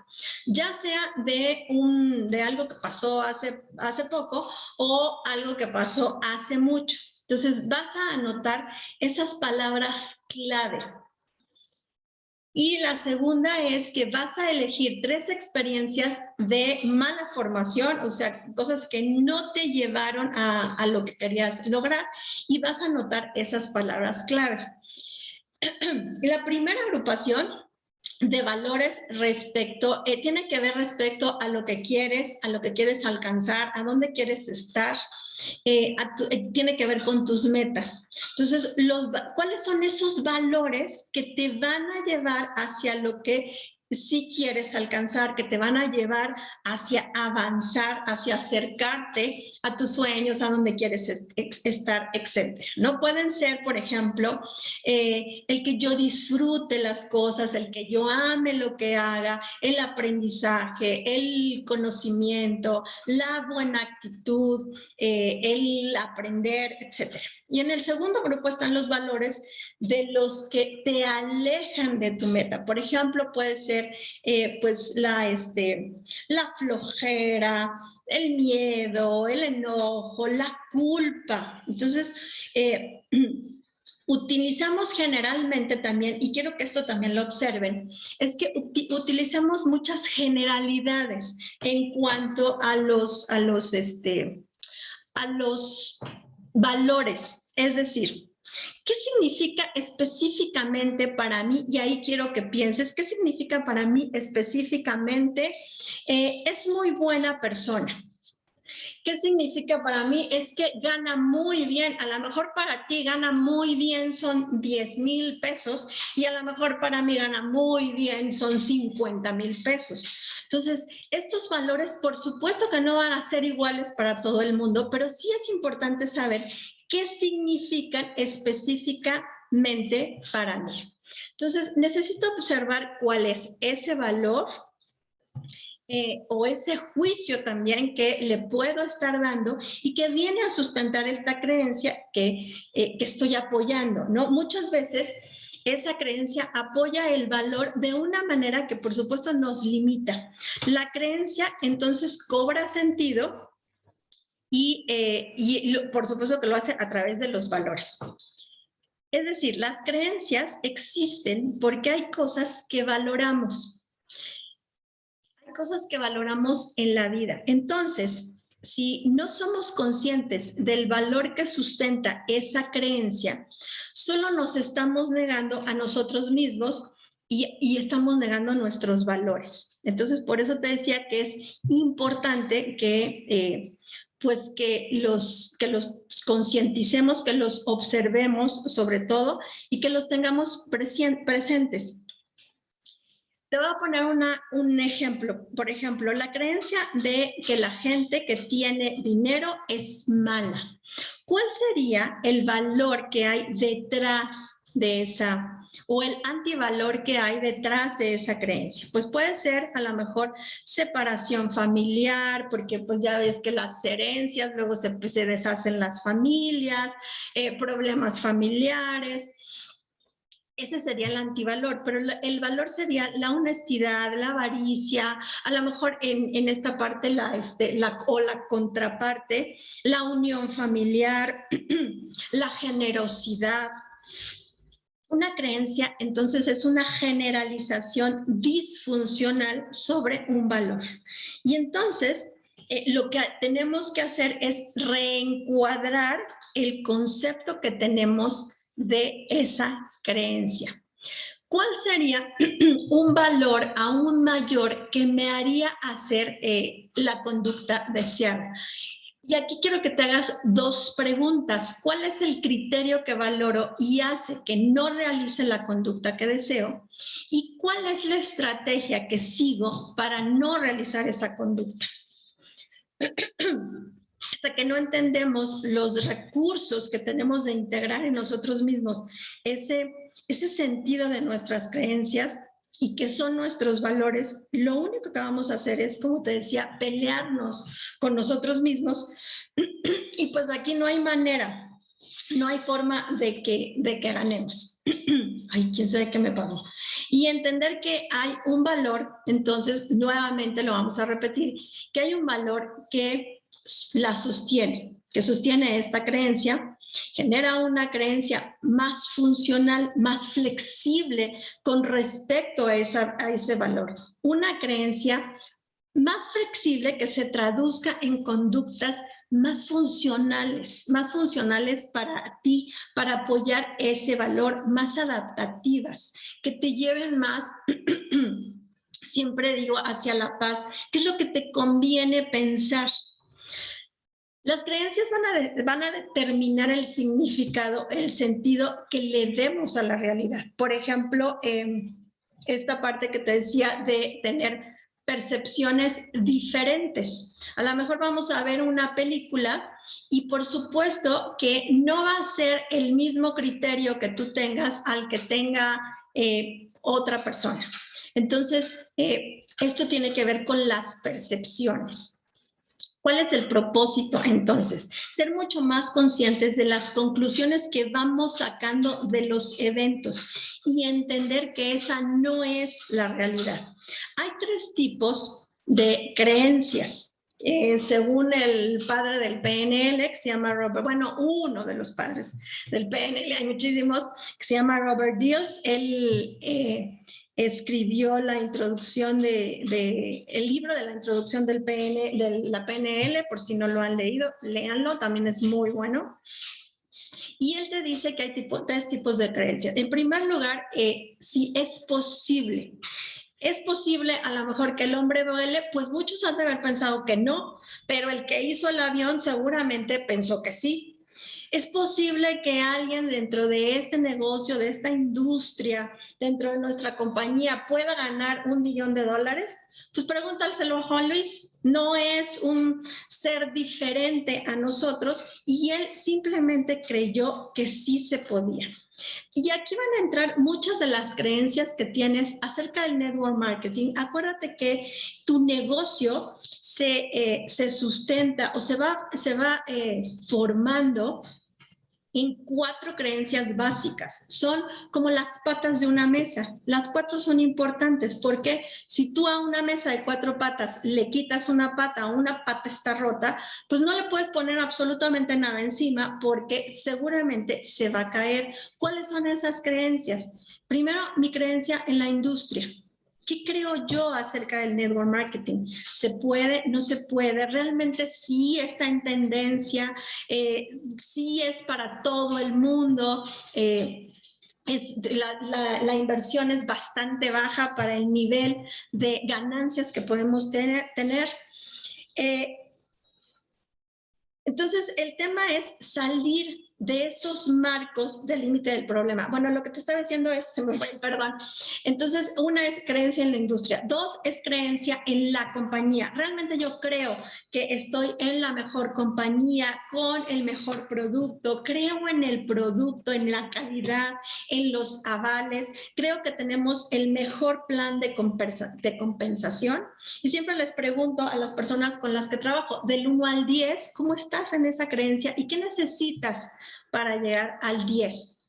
ya sea de algo que pasó hace poco o algo que pasó hace mucho. Entonces, vas a anotar esas palabras clave. Y la segunda es que vas a elegir 3 experiencias de mala formación, o sea, cosas que no te llevaron a lo que querías lograr, y vas a anotar esas palabras clave. La primera agrupación de valores tiene que ver respecto a lo que quieres alcanzar, a dónde quieres estar, tiene que ver con tus metas. Entonces, ¿cuáles son esos valores que te van a llevar hacia lo que sí quieres alcanzar, que te van a llevar hacia avanzar, hacia acercarte a tus sueños, a donde quieres estar, etcétera? No pueden ser, por ejemplo, el que yo disfrute las cosas, el que yo ame lo que haga, el aprendizaje, el conocimiento, la buena actitud, el aprender, etcétera. Y en el segundo grupo están los valores de los que te alejan de tu meta. Por ejemplo, puede ser pues la flojera, el miedo, el enojo, la culpa. Entonces, utilizamos generalmente también, y quiero que esto también lo observen, es que utilizamos muchas generalidades en cuanto a los valores. Es decir, ¿qué significa específicamente para mí? Y ahí quiero que pienses, ¿qué significa para mí específicamente? Es muy buena persona. ¿Qué significa para mí? Es que gana muy bien. A lo mejor para ti gana muy bien son 10,000 pesos y a lo mejor para mí gana muy bien son 50,000 pesos. Entonces, estos valores, por supuesto que no van a ser iguales para todo el mundo, pero sí es importante saber qué significan específicamente para mí. Entonces, necesito observar cuál es ese valor o ese juicio también que le puedo estar dando y que viene a sustentar esta creencia que estoy apoyando, ¿no? Muchas veces esa creencia apoya el valor de una manera que por supuesto nos limita. La creencia entonces cobra sentido y por supuesto que lo hace a través de los valores. Es decir, las creencias existen porque hay cosas que valoramos. Hay cosas que valoramos en la vida. Entonces, si no somos conscientes del valor que sustenta esa creencia, solo nos estamos negando a nosotros mismos y estamos negando nuestros valores. Entonces, por eso te decía que es importante que pues que los concienticemos, que los observemos sobre todo y que los tengamos presentes. Te voy a poner un ejemplo. Por ejemplo, la creencia de que la gente que tiene dinero es mala. ¿Cuál sería el valor que hay detrás de esa, o el antivalor que hay detrás de esa creencia. Pues puede ser a lo mejor separación familiar, porque pues ya ves que las herencias, luego se deshacen las familias, problemas familiares. Ese sería el antivalor, pero el valor sería la honestidad, la avaricia, a lo mejor en esta parte la contraparte, la unión familiar, la generosidad. Una creencia, entonces, es una generalización disfuncional sobre un valor. Y entonces, lo que tenemos que hacer es reencuadrar el concepto que tenemos de esa creencia. ¿Cuál sería un valor aún mayor que me haría hacer la conducta deseada? Y aquí quiero que te hagas dos preguntas. ¿Cuál es el criterio que valoro y hace que no realice la conducta que deseo? ¿Y cuál es la estrategia que sigo para no realizar esa conducta? Hasta que no entendemos los recursos que tenemos de integrar en nosotros mismos, ese sentido de nuestras creencias y que son nuestros valores, lo único que vamos a hacer es, como te decía, pelearnos con nosotros mismos. Y pues aquí no hay manera, no hay forma de que ganemos. Ay, quién sabe qué me pasó. Y entender que hay un valor, entonces nuevamente lo vamos a repetir, que hay un valor que la sostiene, que sostiene esta creencia, genera una creencia más funcional, más flexible con respecto a ese valor. Una creencia más flexible que se traduzca en conductas más funcionales para ti, para apoyar ese valor, más adaptativas, que te lleven más, siempre digo, hacia la paz. ¿Qué es lo que te conviene pensar? Las creencias van a determinar el significado, el sentido que le demos a la realidad. Por ejemplo, esta parte que te decía de tener percepciones diferentes. A lo mejor vamos a ver una película y por supuesto que no va a ser el mismo criterio que tú tengas al que tenga otra persona. Entonces, esto tiene que ver con las percepciones. ¿Cuál es el propósito entonces? Ser mucho más conscientes de las conclusiones que vamos sacando de los eventos y entender que esa no es la realidad. Hay tres tipos de creencias. Según el padre del PNL, que se llama Robert, bueno, uno de los padres del PNL, hay muchísimos, que se llama Robert Dills. Él escribió la introducción el libro de la introducción de la PNL, por si no lo han leído, léanlo, también es muy bueno. Y él te dice que hay tres tipos de creencias. En primer lugar, si es posible. ¿Es posible a lo mejor que el hombre vuele? Pues muchos han de haber pensado que no, pero el que hizo el avión seguramente pensó que sí. ¿Es posible que alguien dentro de este negocio, de esta industria, dentro de nuestra compañía pueda ganar $1 millón? Pues pregúntaselo a Juan Luis. No es un ser diferente a nosotros y él simplemente creyó que sí se podía. Y aquí van a entrar muchas de las creencias que tienes acerca del network marketing. Acuérdate que tu negocio se sustenta o se va formando en 4 creencias básicas. Son como las patas de una mesa. Las 4 son importantes porque si tú a una mesa de 4 patas le quitas una pata está rota, pues no le puedes poner absolutamente nada encima porque seguramente se va a caer. ¿Cuáles son esas creencias? Primero, mi creencia en la industria. ¿Qué creo yo acerca del network marketing? ¿Se puede? ¿No se puede? ¿Realmente sí está en tendencia? ¿Sí es para todo el mundo? La inversión es bastante baja para el nivel de ganancias que podemos tener. Entonces, el tema es salir de esos marcos del límite del problema. Bueno, lo que te estaba diciendo es, se me fue, perdón. Entonces, una es creencia en la industria. Dos es creencia en la compañía. Realmente yo creo que estoy en la mejor compañía, con el mejor producto. Creo en el producto, en la calidad, en los avales. Creo que tenemos el mejor plan de compensación. Y siempre les pregunto a las personas con las que trabajo, del 1 al 10, ¿cómo estás en esa creencia y qué necesitas para llegar al 10?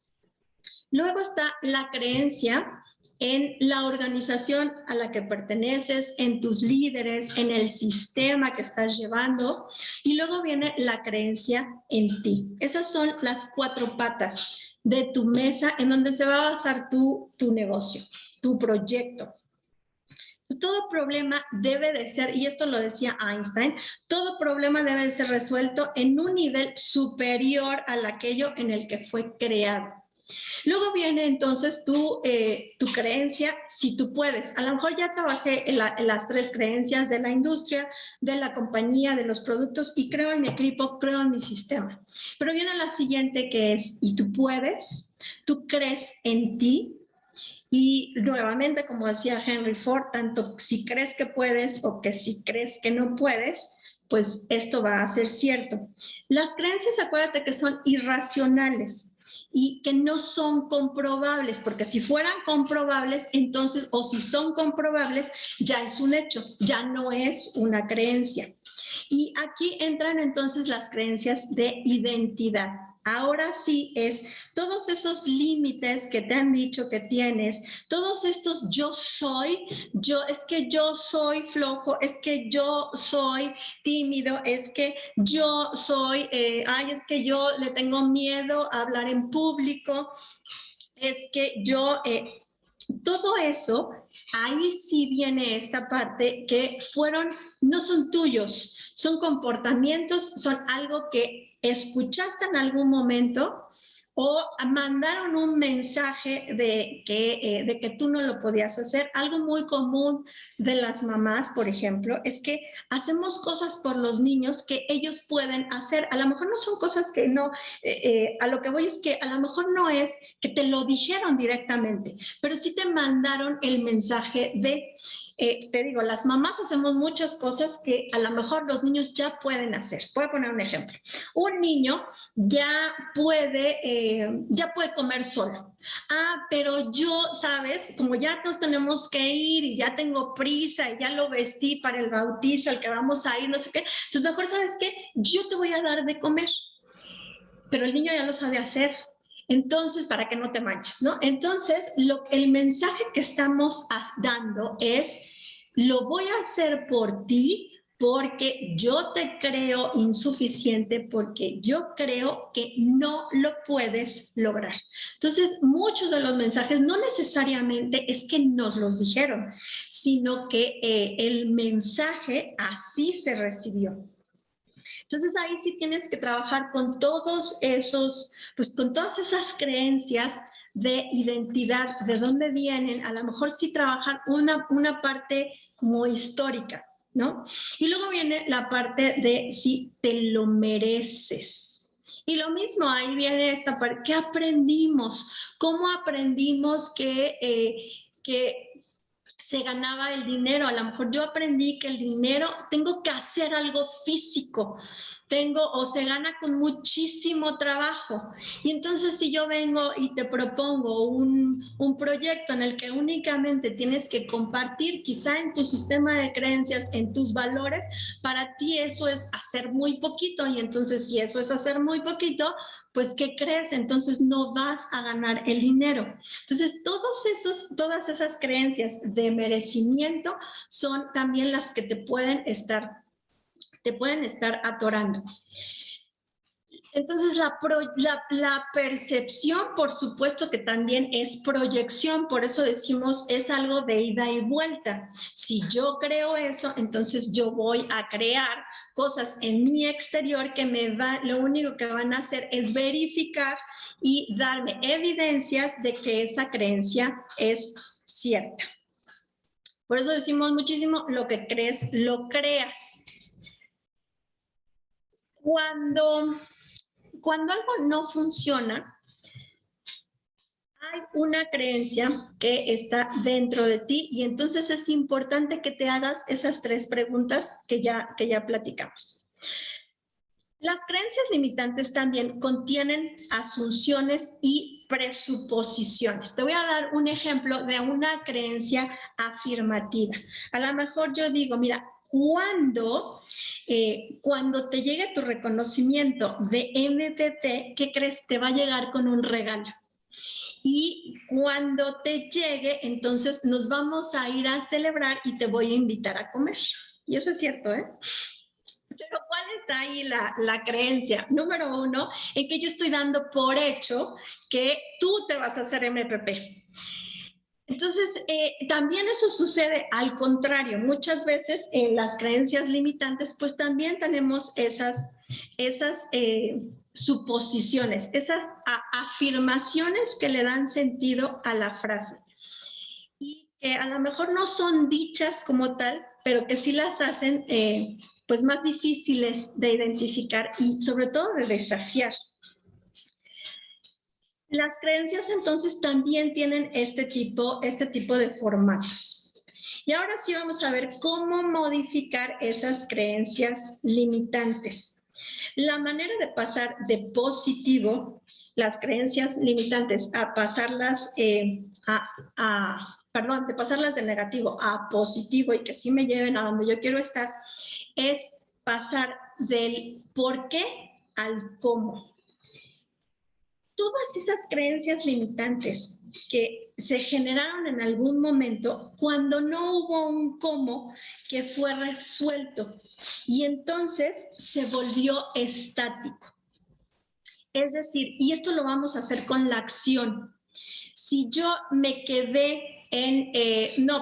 Luego está la creencia en la organización a la que perteneces, en tus líderes, en el sistema que estás llevando. Y luego viene la creencia en ti. Esas son las 4 patas de tu mesa en donde se va a basar tu negocio, tu proyecto. Todo problema debe de ser, y esto lo decía Einstein, todo problema debe de ser resuelto en un nivel superior al aquello en el que fue creado. Luego viene entonces tu creencia, si tú puedes. A lo mejor ya trabajé en las 3 creencias de la industria, de la compañía, de los productos, y creo en mi equipo, creo en mi sistema. Pero viene la siguiente, que es, y tú puedes, tú crees en ti. Y nuevamente, como decía Henry Ford, tanto si crees que puedes o que si crees que no puedes, pues esto va a ser cierto. Las creencias, acuérdate que son irracionales y que no son comprobables, porque si fueran comprobables, entonces, o si son comprobables, ya es un hecho, ya no es una creencia. Y aquí entran entonces las creencias de identidad. Ahora sí es todos esos límites que te han dicho que tienes, todos estos yo soy, es que yo soy flojo, es que yo soy tímido, es que yo soy, es que yo le tengo miedo a hablar en público, es que yo, todo eso, ahí sí viene esta parte que no son tuyos, son comportamientos, son algo que escuchaste en algún momento o mandaron un mensaje de que tú no lo podías hacer. Algo muy común de las mamás, por ejemplo, es que hacemos cosas por los niños que ellos pueden hacer. A lo mejor no son cosas que no, a lo que voy es que a lo mejor no es que te lo dijeron directamente, pero sí te mandaron el mensaje de, te digo, las mamás hacemos muchas cosas que a lo mejor los niños ya pueden hacer. Voy a poner un ejemplo. Un niño ya puede comer solo. Pero yo, ¿sabes? Como ya nos tenemos que ir y ya tengo prisa y ya lo vestí para el bautizo al que vamos a ir, no sé qué. Entonces, mejor, ¿sabes qué? Yo te voy a dar de comer. Pero el niño ya lo sabe hacer. Entonces, para que no te manches, ¿no? Entonces, el mensaje que estamos dando es, lo voy a hacer por ti porque yo te creo insuficiente, porque yo creo que no lo puedes lograr. Entonces, muchos de los mensajes no necesariamente es que nos los dijeron, sino que el mensaje así se recibió. Entonces ahí sí tienes que trabajar con todos esos, pues con todas esas creencias de identidad, de dónde vienen, a lo mejor sí trabajar una parte como histórica, ¿no? Y luego viene la parte de si te lo mereces. Y lo mismo, ahí viene esta parte, ¿qué aprendimos? ¿Cómo aprendimos que se ganaba el dinero? A lo mejor yo aprendí que el dinero, tengo que hacer algo físico, o se gana con muchísimo trabajo. Y entonces si yo vengo y te propongo un proyecto en el que únicamente tienes que compartir, quizá en tu sistema de creencias, en tus valores, para ti eso es hacer muy poquito. Y entonces si eso es hacer muy poquito, pues ¿qué crees? Entonces no vas a ganar el dinero. Entonces todas esas creencias de merecimiento son también las que te pueden estar atorando. Entonces, la percepción, por supuesto que también es proyección, por eso decimos es algo de ida y vuelta. Si yo creo eso, entonces yo voy a crear cosas en mi exterior que lo único que van a hacer es verificar y darme evidencias de que esa creencia es cierta. Por eso decimos muchísimo, lo que crees, lo creas. Cuando cuando algo no funciona, hay una creencia que está dentro de ti y entonces es importante que te hagas esas 3 preguntas que ya platicamos. Las creencias limitantes también contienen asunciones y presuposiciones. Te voy a dar un ejemplo de una creencia afirmativa. A lo mejor yo digo, mira, cuando te llegue tu reconocimiento de MPP, ¿qué crees? Te va a llegar con un regalo. Y cuando te llegue, entonces nos vamos a ir a celebrar y te voy a invitar a comer. Y eso es cierto, ¿eh? Pero ¿cuál está ahí la creencia? Número 1, en que yo estoy dando por hecho que tú te vas a hacer MPP. Entonces, también eso sucede al contrario. Muchas veces en las creencias limitantes, pues también tenemos esas suposiciones, esas afirmaciones que le dan sentido a la frase. Y que a lo mejor no son dichas como tal, pero que sí las hacen pues más difíciles de identificar y sobre todo de desafiar. Las creencias entonces también tienen este tipo de formatos. Y ahora sí vamos a ver cómo modificar esas creencias limitantes. La manera de pasar de positivo las creencias limitantes a pasarlas de pasarlas de negativo a positivo y que sí me lleven a donde yo quiero estar, es pasar del por qué al cómo. Todas esas creencias limitantes que se generaron en algún momento cuando no hubo un cómo que fue resuelto y entonces se volvió estático. Es decir, y esto lo vamos a hacer con la acción. Si yo me quedé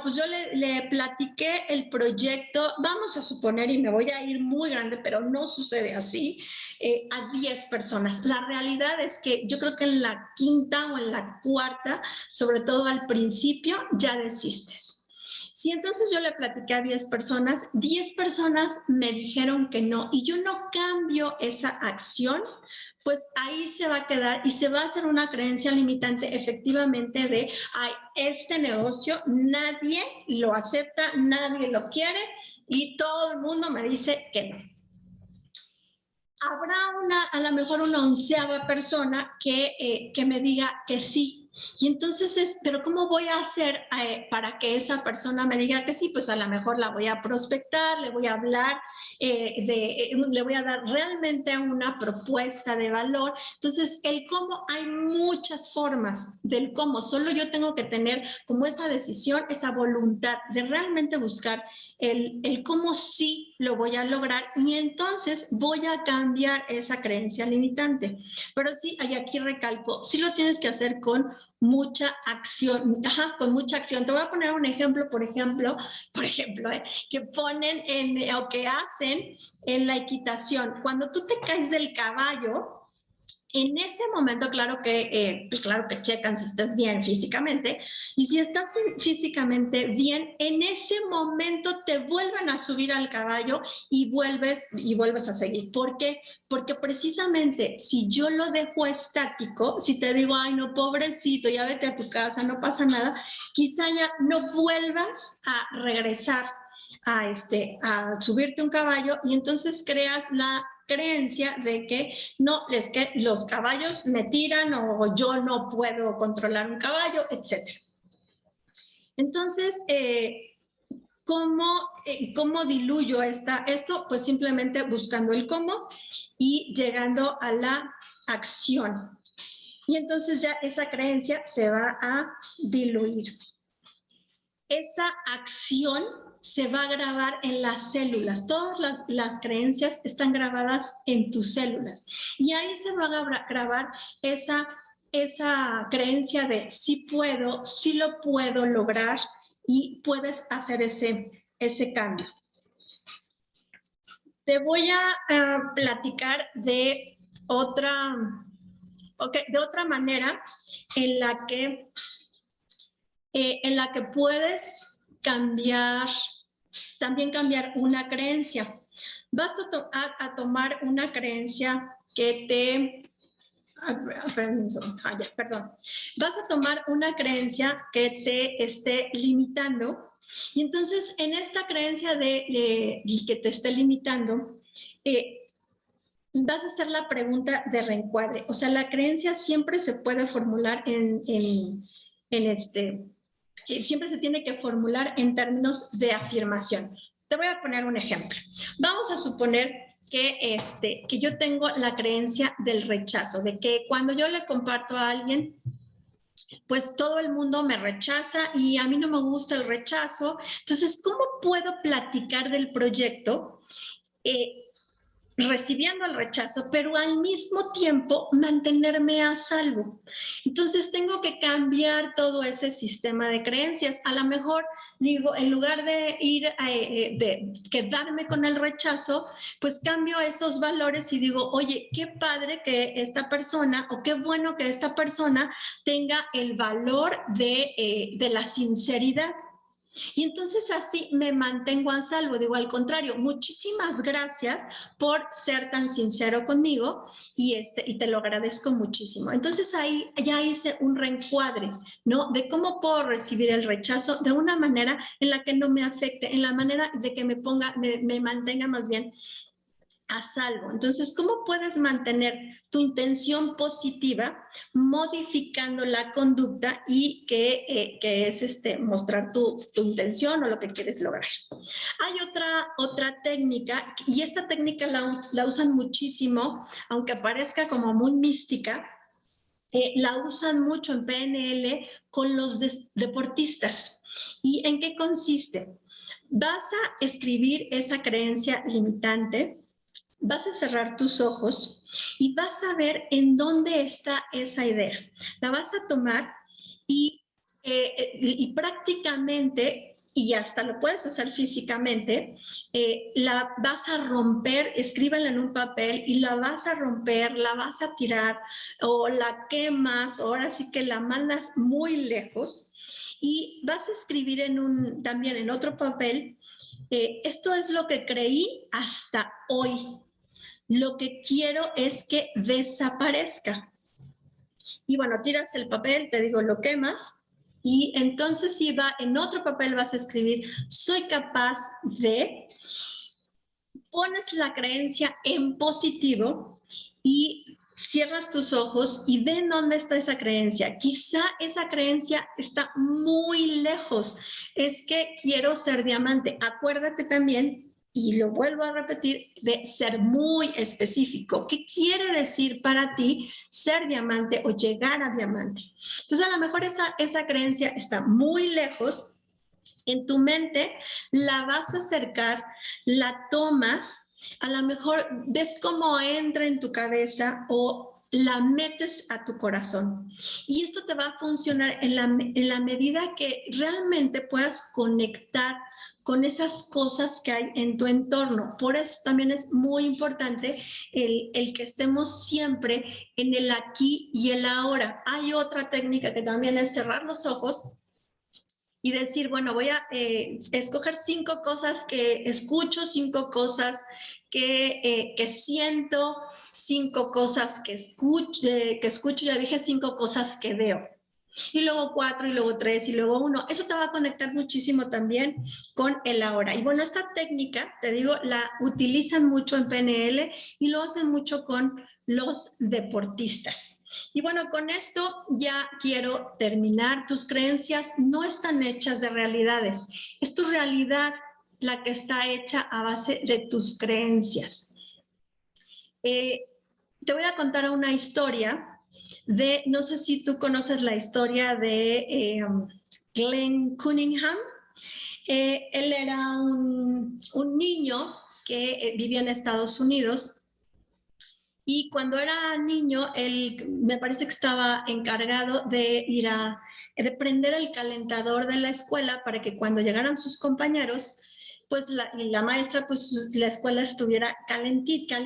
pues yo le platiqué el proyecto, vamos a suponer, y me voy a ir muy grande, pero no sucede así, a 10 personas. La realidad es que yo creo que en la quinta o en la cuarta, sobre todo al principio, ya desistes. Si entonces yo le platiqué a 10 personas me dijeron que no, y yo no cambio esa acción, pues ahí se va a quedar y se va a hacer una creencia limitante efectivamente de, ay, este negocio nadie lo acepta, nadie lo quiere y todo el mundo me dice que no. Habrá a lo mejor una 11ª persona que me diga que sí. Y entonces pero ¿cómo voy a hacer para que esa persona me diga que sí? Pues a lo mejor la voy a prospectar, le voy a hablar, le voy a dar realmente una propuesta de valor. Entonces, el cómo, hay muchas formas del cómo. Solo yo tengo que tener como esa decisión, esa voluntad de realmente buscar el cómo sí lo voy a lograr y entonces voy a cambiar esa creencia limitante. Pero sí, y aquí recalco, sí lo tienes que hacer con mucha acción, con mucha acción. Te voy a poner un ejemplo, por ejemplo, que ponen o que hacen en la equitación. Cuando tú te caes del caballo, en ese momento, claro que checan si estás bien físicamente, y si estás físicamente bien, en ese momento te vuelven a subir al caballo y vuelves a seguir. ¿Por qué? Porque precisamente si yo lo dejo estático, si te digo, ay no, pobrecito, ya vete a tu casa, no pasa nada, quizá ya no vuelvas a regresar a subirte un caballo y entonces creas la creencia de que no, es que los caballos me tiran o yo no puedo controlar un caballo, etc. Entonces, ¿cómo diluyo esto? Pues simplemente buscando el cómo y llegando a la acción. Y entonces ya esa creencia se va a diluir. Esa acción se va a grabar en las células. Todas las creencias están grabadas en tus células. Y ahí se va a grabar esa creencia de sí puedo, sí lo puedo lograr y puedes hacer ese cambio. Te voy a platicar de otra manera en la que puedes también cambiar una creencia. Vas a tomar una creencia que te... perdón. Vas a tomar una creencia que te esté limitando y entonces en esta creencia que te esté limitando, vas a hacer la pregunta de reencuadre. O sea, la creencia siempre se puede formular siempre se tiene que formular en términos de afirmación. Te voy a poner un ejemplo. Vamos a suponer que yo tengo la creencia del rechazo, de que cuando yo le comparto a alguien, pues todo el mundo me rechaza y a mí no me gusta el rechazo. Entonces, ¿cómo puedo platicar del proyecto recibiendo el rechazo, pero al mismo tiempo mantenerme a salvo? Entonces tengo que cambiar todo ese sistema de creencias. A lo mejor digo, en lugar de de quedarme con el rechazo, pues cambio esos valores y digo, oye, qué padre que esta persona, o qué bueno que esta persona tenga el valor de la sinceridad. Y entonces así me mantengo a salvo. Digo, al contrario, muchísimas gracias por ser tan sincero conmigo y te lo agradezco muchísimo. Entonces ahí ya hice un reencuadre, ¿no? De cómo puedo recibir el rechazo de una manera en la que no me afecte, en la manera de que me mantenga más bien a salvo. Entonces, ¿cómo puedes mantener tu intención positiva modificando la conducta y que es mostrar tu intención o lo que quieres lograr? Hay otra técnica, y esta técnica la usan muchísimo, aunque parezca como muy mística. La usan mucho en PNL con los deportistas. ¿Y en qué consiste? Vas a escribir esa creencia limitante, vas a cerrar tus ojos y vas a ver en dónde está esa idea. La vas a tomar y prácticamente, y hasta lo puedes hacer físicamente, la vas a romper, escríbela en un papel y la vas a romper, la vas a tirar o la quemas, o ahora sí que la mandas muy lejos y vas a escribir también en otro papel, esto es lo que creí hasta hoy. Lo que quiero es que desaparezca. Y bueno, tiras el papel, te digo, lo quemas. Y entonces si va en otro papel vas a escribir, soy capaz de, pones la creencia en positivo y cierras tus ojos y ven dónde está esa creencia. Quizá esa creencia está muy lejos. Es que quiero ser diamante. Acuérdate también, y lo vuelvo a repetir, de ser muy específico. ¿Qué quiere decir para ti ser diamante o llegar a diamante? Entonces, a lo mejor esa creencia está muy lejos. En tu mente la vas a acercar, la tomas, a lo mejor ves cómo entra en tu cabeza o la metes a tu corazón. Y esto te va a funcionar en la medida que realmente puedas conectar con esas cosas que hay en tu entorno. Por eso también es muy importante el que estemos siempre en el aquí y el ahora. Hay otra técnica que también es cerrar los ojos y decir, bueno, voy a escoger 5 cosas que escucho, 5 cosas que siento, 5 cosas que escucho, ya dije 5 cosas que veo. Y luego 4, y luego 3, y luego 1. Eso te va a conectar muchísimo también con el ahora. Y bueno, esta técnica, te digo, la utilizan mucho en PNL y lo hacen mucho con los deportistas. Y bueno, con esto ya quiero terminar. Tus creencias no están hechas de realidades. Es tu realidad la que está hecha a base de tus creencias. Te voy a contar una historia no sé si tú conoces la historia de Glenn Cunningham. Él era un niño que vivía en Estados Unidos y cuando era niño, él me parece que estaba encargado de de prender el calentador de la escuela para que cuando llegaran sus compañeros, pues la maestra, pues la escuela estuviera calientita.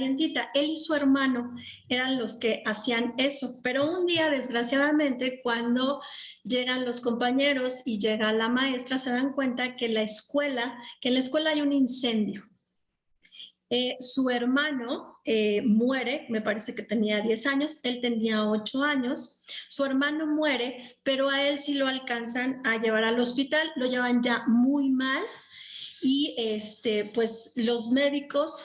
Él y su hermano eran los que hacían eso. Pero un día, desgraciadamente, cuando llegan los compañeros y llega la maestra, se dan cuenta que en la escuela hay un incendio. Su hermano muere, me parece que tenía 10 años, él tenía 8 años, su hermano muere, pero a él sí lo alcanzan a llevar al hospital, lo llevan ya muy mal y pues los médicos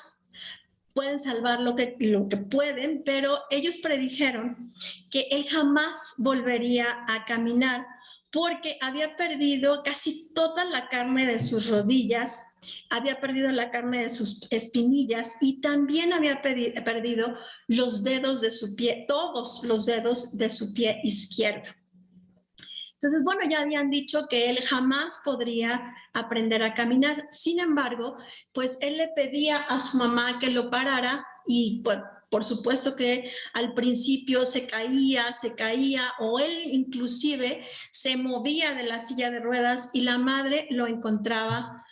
pueden salvar lo que pueden, pero ellos predijeron que él jamás volvería a caminar porque había perdido casi toda la carne de sus rodillas, había perdido la carne de sus espinillas y también había perdido los dedos de su pie, todos los dedos de su pie izquierdo. Entonces, bueno, ya habían dicho que él jamás podría aprender a caminar. Sin embargo, pues él le pedía a su mamá que lo parara y pues, por supuesto que al principio se caía o él inclusive se movía de la silla de ruedas y la madre lo encontraba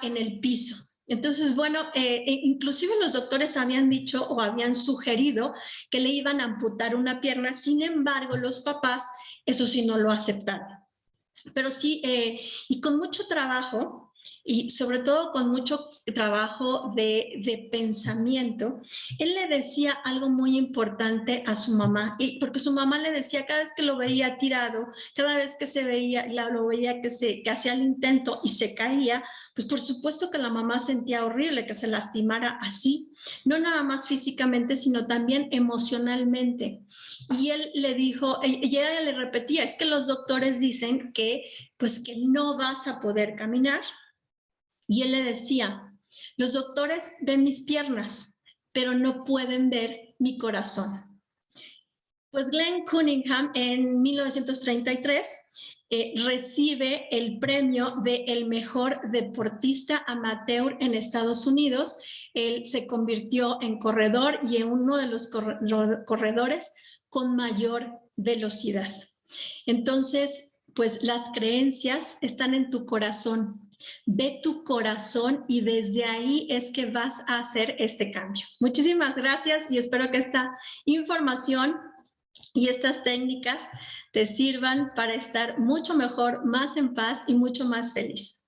en el piso. Entonces, bueno, inclusive los doctores habían dicho o habían sugerido que le iban a amputar una pierna. Sin embargo, los papás eso sí no lo aceptaron. Pero sí, y con mucho trabajo, y sobre todo con mucho trabajo de pensamiento, él le decía algo muy importante a su mamá, y porque su mamá le decía cada vez que lo veía tirado, cada vez que lo veía que hacía el intento y se caía, pues por supuesto que la mamá sentía horrible que se lastimara así, no nada más físicamente, sino también emocionalmente. Y él le dijo, y ella le repetía, es que los doctores dicen que pues que no vas a poder caminar. Y él le decía, los doctores ven mis piernas, pero no pueden ver mi corazón. Pues Glenn Cunningham en 1933 recibe el premio de el mejor deportista amateur en Estados Unidos. Él se convirtió en corredor y en uno de los corredores con mayor velocidad. Entonces, pues las creencias están en tu corazón. Ve tu corazón y desde ahí es que vas a hacer este cambio. Muchísimas gracias y espero que esta información y estas técnicas te sirvan para estar mucho mejor, más en paz y mucho más feliz.